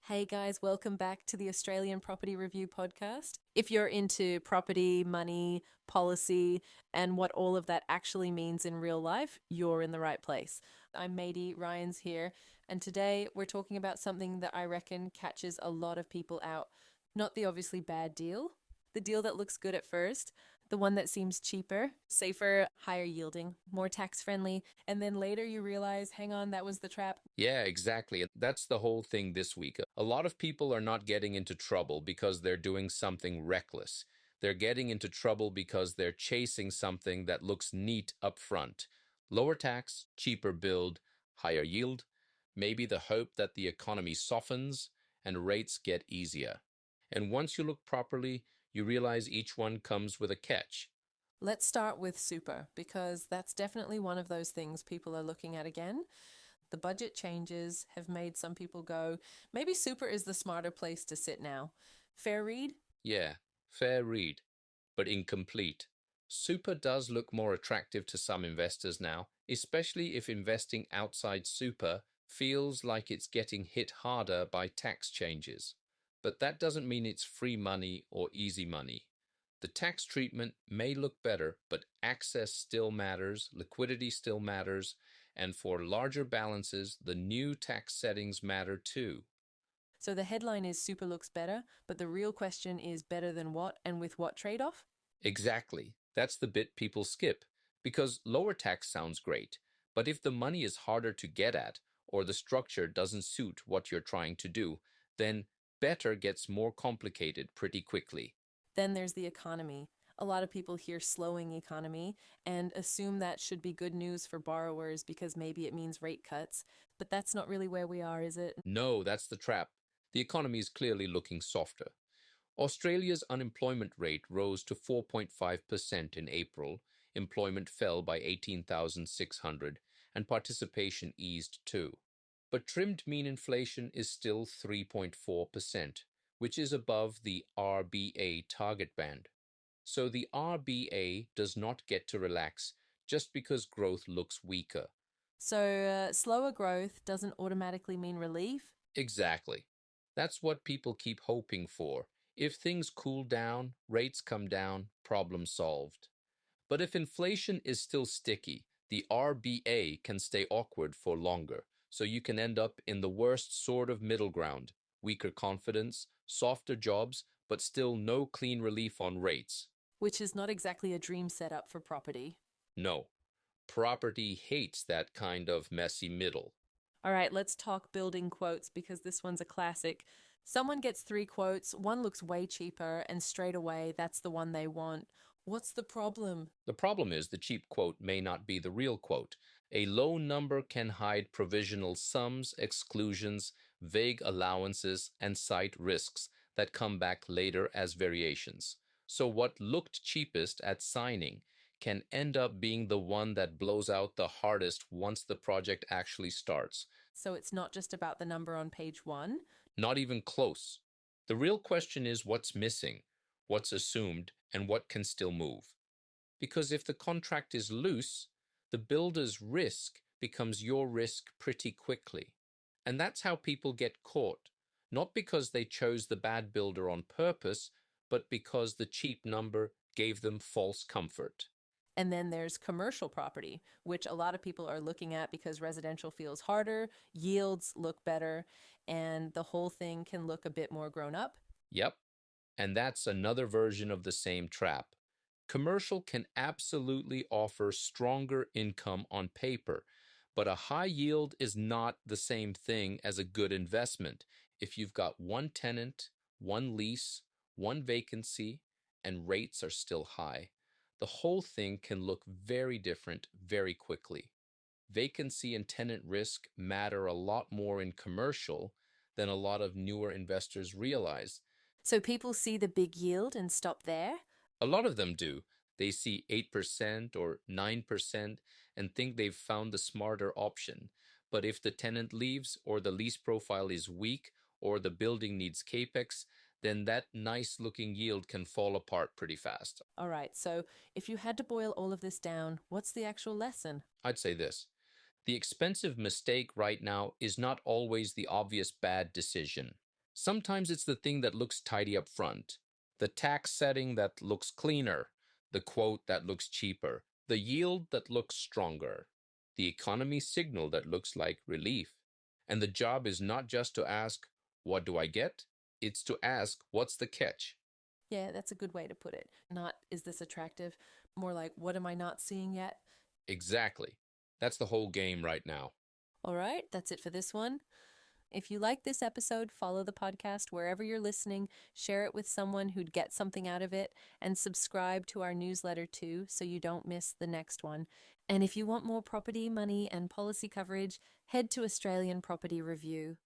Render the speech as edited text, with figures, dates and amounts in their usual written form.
Hey guys, welcome back to the Australian Property Review podcast. If you're into property, money, policy, and what all of that actually means in real life, you're in the right place. I'm Mady, Ryan's here, and today we're talking about something that I reckon catches a lot of people out. Not the obviously bad deal, the deal that looks good at first, the one that seems cheaper, safer, higher yielding, more tax friendly, and then later you realize, hang on, that was the trap. Yeah, exactly. That's the whole thing this week. A lot of people are not getting into trouble because they're doing something reckless. They're getting into trouble because they're chasing something that looks neat up front. Lower tax, cheaper build, higher yield, maybe the hope that the economy softens and rates get easier. And once you look properly, you realize each one comes with a catch. Let's start with super because that's definitely one of those things people are looking at again. The budget changes have made some people go, maybe super is the smarter place to sit now. Fair read? Yeah, fair read, but incomplete. Super does look more attractive to some investors now, especially if investing outside super feels like it's getting hit harder by tax changes. But that doesn't mean it's free money or easy money. The tax treatment may look better, but access still matters, liquidity still matters, and for larger balances, the new tax settings matter too. So the headline is super looks better, but the real question is better than what and with what trade off? Exactly. That's the bit people skip, because lower tax sounds great, but if the money is harder to get at or the structure doesn't suit what you're trying to do, then better gets more complicated pretty quickly. Then there's the economy. A lot of people hear slowing economy and assume that should be good news for borrowers because maybe it means rate cuts, but that's not really where we are, is it? No, that's the trap. The economy is clearly looking softer. Australia's unemployment rate rose to 4.5% in April, employment fell by 18,600, and participation eased too. But trimmed mean inflation is still 3.4%, which is above the RBA target band. So the RBA does not get to relax just because growth looks weaker. So, slower growth doesn't automatically mean relief. Exactly. That's what people keep hoping for. If things cool down, rates come down, problem solved. But if inflation is still sticky, the RBA can stay awkward for longer, so you can end up in the worst sort of middle ground, weaker confidence, softer jobs, but still no clean relief on rates. Which is not exactly a dream setup for property. No, property hates that kind of messy middle. All right, let's talk building quotes because this one's a classic. Someone gets three quotes, one looks way cheaper, and straight away that's the one they want. What's the problem? The problem is the cheap quote may not be the real quote. A low number can hide provisional sums, exclusions, vague allowances, and cite risks that come back later as variations. So what looked cheapest at signing can end up being the one that blows out the hardest once the project actually starts. So it's not just about the number on page one. Not even close. The real question is what's missing, what's assumed, and what can still move. Because if the contract is loose, the builder's risk becomes your risk pretty quickly. And that's how people get caught, not because they chose the bad builder on purpose, but because the cheap number gave them false comfort. And then there's commercial property, which a lot of people are looking at because residential feels harder, yields look better, and the whole thing can look a bit more grown up. Yep, and that's another version of the same trap. Commercial can absolutely offer stronger income on paper, but a high yield is not the same thing as a good investment if you've got one tenant, one lease, one vacancy, and rates are still high. The whole thing can look very different very quickly. Vacancy and tenant risk matter a lot more in commercial than a lot of newer investors realize. So people see the big yield and stop there. A lot of them do. They see 8% or 9% and think they've found the smarter option. But if the tenant leaves, or the lease profile is weak, or the building needs capex, then that nice looking yield can fall apart pretty fast. All right, so if you had to boil all of this down, what's the actual lesson? I'd say this: the expensive mistake right now is not always the obvious bad decision. Sometimes it's the thing that looks tidy up front, the tax setting that looks cleaner, the quote that looks cheaper, the yield that looks stronger, the economy signal that looks like relief. And the job is not just to ask, what do I get? It's to ask, what's the catch? Yeah, that's a good way to put it. Not, is this attractive? More like, what am I not seeing yet? Exactly. That's the whole game right now. All right, that's it for this one. If you like this episode, follow the podcast wherever you're listening, share it with someone who'd get something out of it, and subscribe to our newsletter too so you don't miss the next one. And if you want more property, money, and policy coverage, head to Australian Property Review.